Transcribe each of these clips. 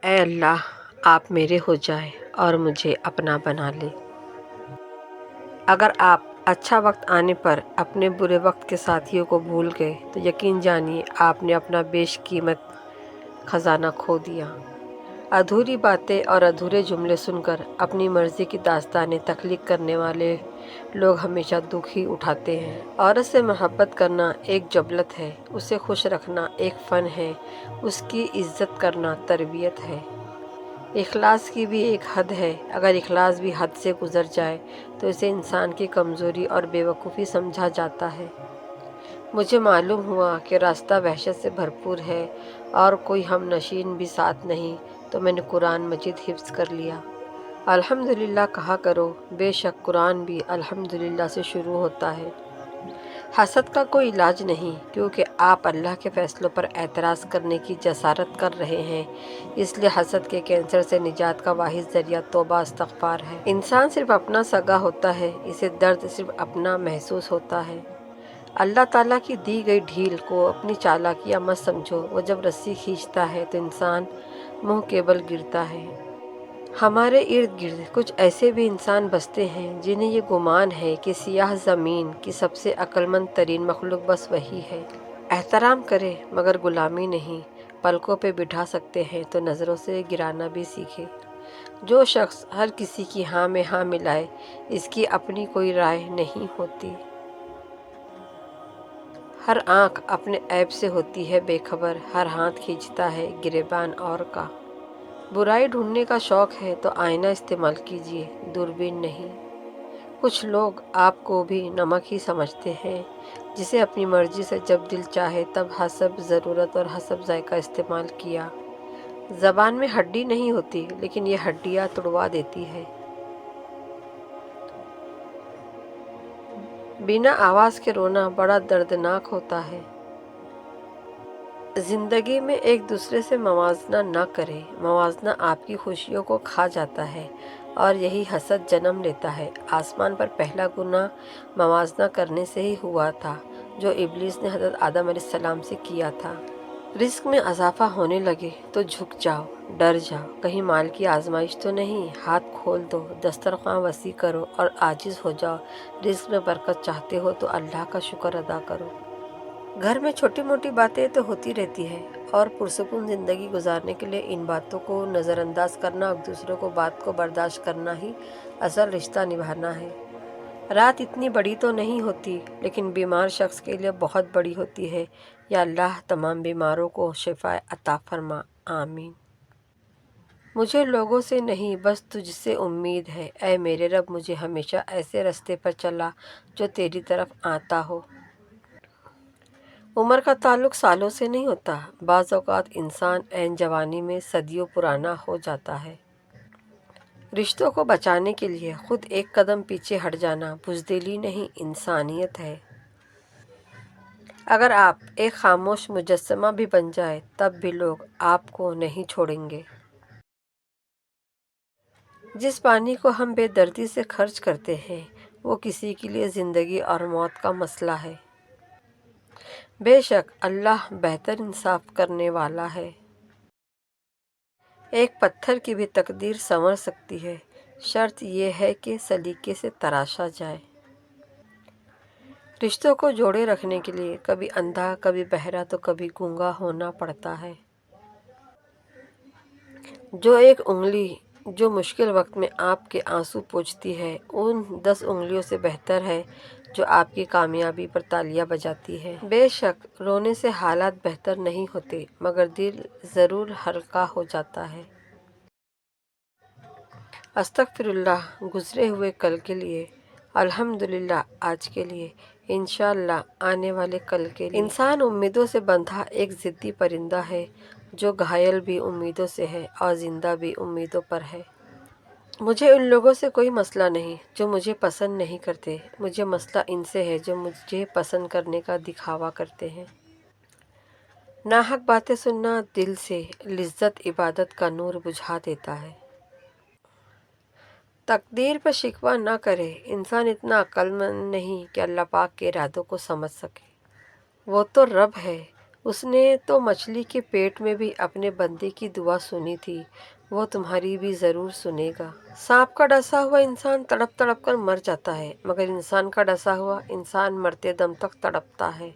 اے اللہ، آپ میرے ہو جائے اور مجھے اپنا بنا لے۔ اگر آپ اچھا وقت آنے پر اپنے برے وقت کے ساتھیوں کو بھول گئے تو یقین جانیے آپ نے اپنا بیش قیمت خزانہ کھو دیا۔ ادھوری باتیں اور ادھورے جملے سن کر اپنی مرضی کی داستانیں تخلیق کرنے والے لوگ ہمیشہ دکھ ہی اٹھاتے ہیں۔ عورت سے محبت کرنا ایک جبلت ہے، اسے خوش رکھنا ایک فن ہے، اس کی عزت کرنا تربیت ہے۔ اخلاص کی بھی ایک حد ہے، اگر اخلاص بھی حد سے گزر جائے تو اسے انسان کی کمزوری اور بے وقوفی سمجھا جاتا ہے۔ مجھے معلوم ہوا کہ راستہ وحشت سے بھرپور ہے اور کوئی ہم نشین بھی ساتھ نہیں تو میں نے قرآن مجید حفظ کر لیا۔ الحمدللہ کہا کرو، بے شک قرآن بھی الحمدللہ سے شروع ہوتا ہے۔ حسد کا کوئی علاج نہیں، کیونکہ آپ اللہ کے فیصلوں پر اعتراض کرنے کی جسارت کر رہے ہیں، اس لیے حسد کے کینسر سے نجات کا واحد ذریعہ توبہ استغفار ہے۔ انسان صرف اپنا سگا ہوتا ہے، اسے درد صرف اپنا محسوس ہوتا ہے۔ اللہ تعالیٰ کی دی گئی ڈھیل کو اپنی چالاکیاں مت سمجھو، وہ جب رسی کھینچتا ہے تو انسان منہ کے بل گرتا ہے۔ ہمارے ارد گرد کچھ ایسے بھی انسان بستے ہیں جنہیں یہ گمان ہے کہ سیاہ زمین کی سب سے عقل مند ترین مخلوق بس وہی ہے۔ احترام کرے مگر غلامی نہیں، پلکوں پہ بٹھا سکتے ہیں تو نظروں سے گرانا بھی سیکھے۔ جو شخص ہر کسی کی ہاں میں ہاں ملائے، اس کی اپنی کوئی رائے نہیں ہوتی۔ ہر آنکھ اپنے عیب سے ہوتی ہے بے خبر، ہر ہاتھ کھینچتا ہے گریبان اور کا۔ برائی ڈھونڈنے کا شوق ہے تو آئینہ استعمال کیجیے، دوربین نہیں۔ کچھ لوگ آپ کو بھی نمک ہی سمجھتے ہیں، جسے اپنی مرضی سے جب دل چاہے تب حسب ضرورت اور حسب ذائقہ استعمال کیا۔ زبان میں ہڈی نہیں ہوتی، لیکن یہ ہڈیاں توڑوا دیتی ہے۔ بنا آواز کے رونا بڑا دردناک ہوتا ہے۔ زندگی میں ایک دوسرے سے موازنہ نہ کریں، موازنہ آپ کی خوشیوں کو کھا جاتا ہے اور یہی حسد جنم لیتا ہے۔ آسمان پر پہلا گناہ موازنہ کرنے سے ہی ہوا تھا، جو ابلیس نے حضرت آدم علیہ السلام سے کیا تھا۔ رزق میں اضافہ ہونے لگے تو جھک جاؤ، ڈر جاؤ، کہیں مال کی آزمائش تو نہیں۔ ہاتھ کھول دو، دسترخواں وسیع کرو اور عاجز ہو جاؤ۔ رزق میں برکت چاہتے ہو تو اللہ کا شکر ادا کرو۔ گھر میں چھوٹی موٹی باتیں تو ہوتی رہتی ہیں، اور پرسکون زندگی گزارنے کے لیے ان باتوں کو نظر انداز کرنا اور دوسروں کو بات کو برداشت کرنا ہی اصل رشتہ نبھانا ہے۔ رات اتنی بڑی تو نہیں ہوتی، لیکن بیمار شخص کے لیے بہت بڑی ہوتی ہے۔ یا اللہ تمام بیماروں کو شفا عطا فرما، آمین۔ مجھے لوگوں سے نہیں بس تجھ سے امید ہے، اے میرے رب مجھے ہمیشہ ایسے رستے پر چلا جو تیری طرف آتا ہو۔ عمر کا تعلق سالوں سے نہیں ہوتا، بعض اوقات انسان عین جوانی میں صدیوں پرانا ہو جاتا ہے۔ رشتوں کو بچانے کے لیے خود ایک قدم پیچھے ہٹ جانا بزدلی نہیں، انسانیت ہے۔ اگر آپ ایک خاموش مجسمہ بھی بن جائے تب بھی لوگ آپ کو نہیں چھوڑیں گے۔ جس پانی کو ہم بے دردی سے خرچ کرتے ہیں وہ کسی کے لیے زندگی اور موت کا مسئلہ ہے۔ بے شک اللہ بہتر انصاف کرنے والا ہے۔ ایک پتھر کی بھی تقدیر سنور سکتی ہے، شرط یہ ہے کہ سلیقے سے تراشا جائے۔ رشتوں کو جوڑے رکھنے کے لیے کبھی اندھا، کبھی بہرا تو کبھی گونگا ہونا پڑتا ہے۔ جو ایک انگلی جو مشکل وقت میں آپ کے آنسو پوچھتی ہے، ان 10 انگلیوں سے بہتر ہے جو آپ کی کامیابی پر تالیاں بجاتی ہے۔ بے شک رونے سے حالات بہتر نہیں ہوتے، مگر دل ضرور ہلکا ہو جاتا ہے۔ استغفر اللہ گزرے ہوئے کل کے لیے، الحمدللہ آج کے لیے، انشاءاللہ آنے والے کل کے لیے۔ انسان امیدوں سے بندھا ایک ضدی پرندہ ہے جو گھائل بھی امیدوں سے ہے اور زندہ بھی امیدوں پر ہے۔ مجھے ان لوگوں سے کوئی مسئلہ نہیں جو مجھے پسند نہیں کرتے، مجھے مسئلہ ان سے ہے جو مجھے پسند کرنے کا دکھاوا کرتے ہیں۔ ناحق باتیں سننا دل سے لذت عبادت کا نور بجھا دیتا ہے۔ تقدیر پر شکوہ نہ کرے، انسان اتنا عقل مند نہیں کہ اللہ پاک کے ارادوں کو سمجھ سکے۔ وہ تو رب ہے، اس نے تو مچھلی کے پیٹ میں بھی اپنے بندے کی دعا سنی تھی، وہ تمہاری بھی ضرور سنے گا۔ سانپ کا ڈسا ہوا انسان تڑپ تڑپ کر مر جاتا ہے، مگر انسان کا ڈسا ہوا انسان مرتے دم تک تڑپتا ہے۔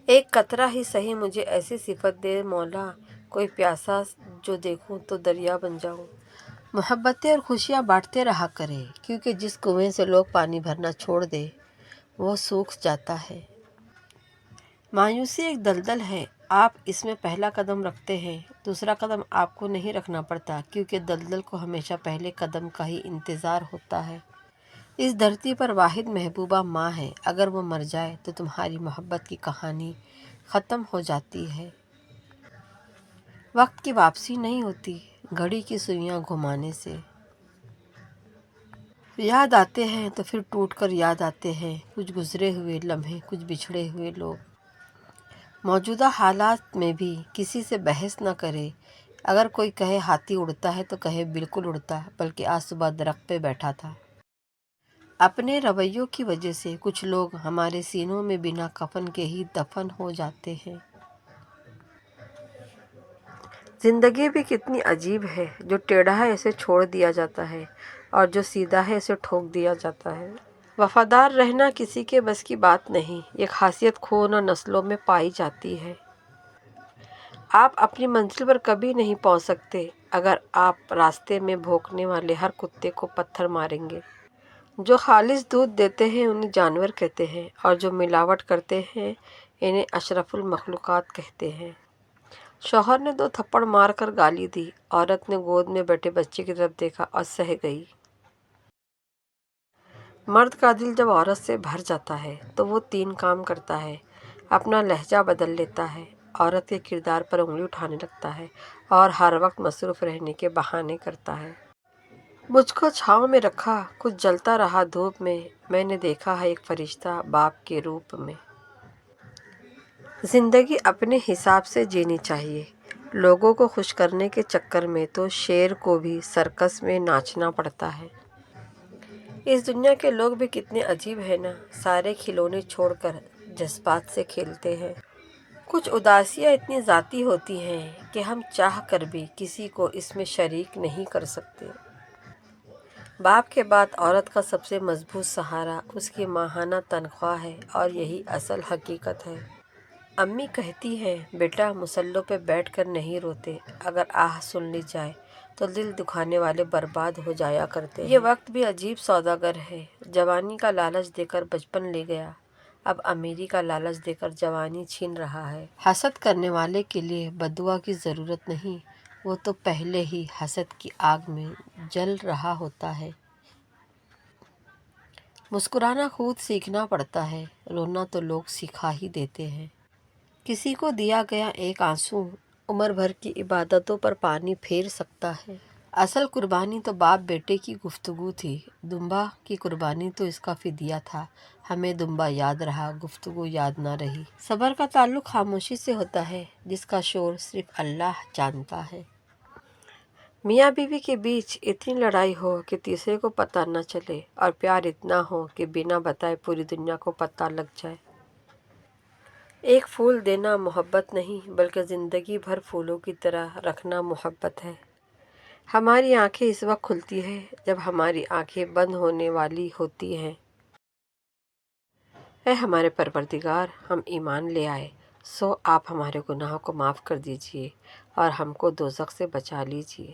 ایک قطرہ ہی سہی مجھے ایسی صفت دے مولا، کوئی پیاسا جو دیکھوں تو دریا بن جاؤں۔ محبتیں اور خوشیاں بانٹتے رہا کرے، کیونکہ جس کنویں سے لوگ پانی بھرنا چھوڑ دے وہ سوکھ جاتا ہے۔ مایوسی ایک دلدل ہے، آپ اس میں پہلا قدم رکھتے ہیں، دوسرا قدم آپ کو نہیں رکھنا پڑتا، کیونکہ دلدل کو ہمیشہ پہلے قدم کا ہی انتظار ہوتا ہے۔ اس دھرتی پر واحد محبوبہ ماں ہے، اگر وہ مر جائے تو تمہاری محبت کی کہانی ختم ہو جاتی ہے۔ وقت کی واپسی نہیں ہوتی، گھڑی کی سوئیاں گھمانے سے۔ یاد آتے ہیں تو پھر ٹوٹ کر یاد آتے ہیں، کچھ گزرے ہوئے لمحے، کچھ بچھڑے ہوئے لوگ۔ موجودہ حالات میں بھی کسی سے بحث نہ کرے، اگر کوئی کہے ہاتھی اڑتا ہے تو کہے بالکل اڑتا، بلکہ آج صبح درخت پہ بیٹھا تھا۔ اپنے رویوں کی وجہ سے کچھ لوگ ہمارے سینوں میں بنا کفن کے ہی دفن ہو جاتے ہیں۔ زندگی بھی کتنی عجیب ہے، جو ٹیڑھا ہے اسے چھوڑ دیا جاتا ہے اور جو سیدھا ہے اسے ٹھوک دیا جاتا ہے۔ وفادار رہنا کسی کے بس کی بات نہیں، یہ خاصیت خون اور نسلوں میں پائی جاتی ہے۔ آپ اپنی منزل پر کبھی نہیں پہنچ سکتے اگر آپ راستے میں بھونکنے والے ہر کتے کو پتھر ماریں گے۔ جو خالص دودھ دیتے ہیں انہیں جانور کہتے ہیں، اور جو ملاوٹ کرتے ہیں انہیں اشرف المخلوقات کہتے ہیں۔ شوہر نے 2 تھپڑ مار کر گالی دی، عورت نے گود میں بیٹھے بچے کی طرف دیکھا اور سہ گئی۔ مرد کا دل جب عورت سے بھر جاتا ہے تو وہ 3 کام کرتا ہے: اپنا لہجہ بدل لیتا ہے، عورت کے کردار پر انگلی اٹھانے لگتا ہے، اور ہر وقت مصروف رہنے کے بہانے کرتا ہے۔ مجھ کو چھاؤں میں رکھا، کچھ جلتا رہا دھوپ میں نے دیکھا ہے ایک فرشتہ باپ کے روپ میں۔ زندگی اپنے حساب سے جینی چاہیے، لوگوں کو خوش کرنے کے چکر میں تو شیر کو بھی سرکس میں ناچنا پڑتا ہے۔ اس دنیا کے لوگ بھی کتنے عجیب ہیں نا، سارے کھلونے چھوڑ کر جذبات سے کھیلتے ہیں۔ کچھ اداسیاں اتنی ذاتی ہوتی ہیں کہ ہم چاہ کر بھی کسی کو اس میں شریک نہیں کر سکتے۔ باپ کے بعد عورت کا سب سے مضبوط سہارا اس کی ماہانہ تنخواہ ہے، اور یہی اصل حقیقت ہے۔ امی کہتی ہیں، بیٹا مسلوں پہ بیٹھ کر نہیں روتے، اگر آہ سن لی جائے تو دل دکھانے والے برباد ہو جایا کرتے ہیں۔ یہ وقت بھی عجیب سوداگر ہے، جوانی کا لالچ دے کر بچپن لے گیا، اب امیری کا لالچ دے کر جوانی چھین رہا ہے۔ حسد کرنے والے کے لیے بددعا کی ضرورت نہیں، وہ تو پہلے ہی حسد کی آگ میں جل رہا ہوتا ہے۔ مسکرانا خود سیکھنا پڑتا ہے، رونا تو لوگ سکھا ہی دیتے ہیں۔ کسی کو دیا گیا ایک آنسو عمر بھر کی عبادتوں پر پانی پھیر سکتا ہے۔ اصل قربانی تو باپ بیٹے کی گفتگو تھی، دمبا کی قربانی تو اس کا فدیہ تھا۔ ہمیں دمبا یاد رہا، گفتگو یاد نہ رہی۔ صبر کا تعلق خاموشی سے ہوتا ہے، جس کا شور صرف اللہ جانتا ہے۔ میاں بیوی کے بیچ اتنی لڑائی ہو کہ تیسرے کو پتہ نہ چلے، اور پیار اتنا ہو کہ بنا بتائے پوری دنیا کو پتہ لگ جائے۔ ایک پھول دینا محبت نہیں، بلکہ زندگی بھر پھولوں کی طرح رکھنا محبت ہے۔ ہماری آنکھیں اس وقت کھلتی ہیں جب ہماری آنکھیں بند ہونے والی ہوتی ہیں۔ اے ہمارے پروردگار، ہم ایمان لے آئے، سو آپ ہمارے گناہوں کو معاف کر دیجئے اور ہم کو دوزخ سے بچا لیجئے۔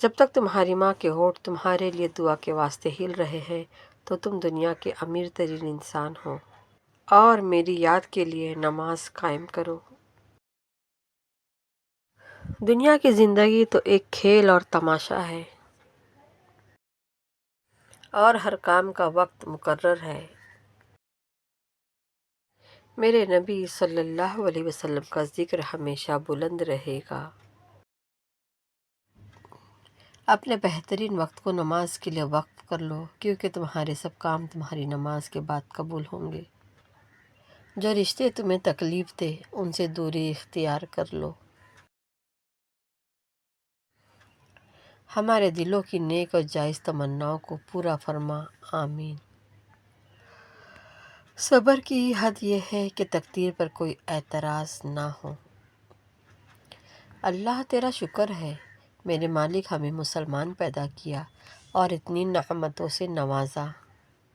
جب تک تمہاری ماں کے ہونٹ تمہارے لیے دعا کے واسطے ہل رہے ہیں تو تم دنیا کے امیر ترین انسان ہو، اور میری یاد کے لیے نماز قائم کرو۔ دنیا کی زندگی تو ایک کھیل اور تماشا ہے، اور ہر کام کا وقت مقرر ہے۔ میرے نبی صلی اللہ علیہ وسلم کا ذکر ہمیشہ بلند رہے گا۔ اپنے بہترین وقت کو نماز کے لیے وقف کر لو، کیونکہ تمہارے سب کام تمہاری نماز کے بعد قبول ہوں گے۔ جو رشتے تمہیں تکلیف دے ان سے دوری اختیار کر لو۔ ہمارے دلوں کی نیک اور جائز تمناؤں کو پورا فرما، آمین۔ صبر کی حد یہ ہے کہ تقدیر پر کوئی اعتراض نہ ہو۔ اللہ تیرا شکر ہے میرے مالک، ہمیں مسلمان پیدا کیا اور اتنی نعمتوں سے نوازا۔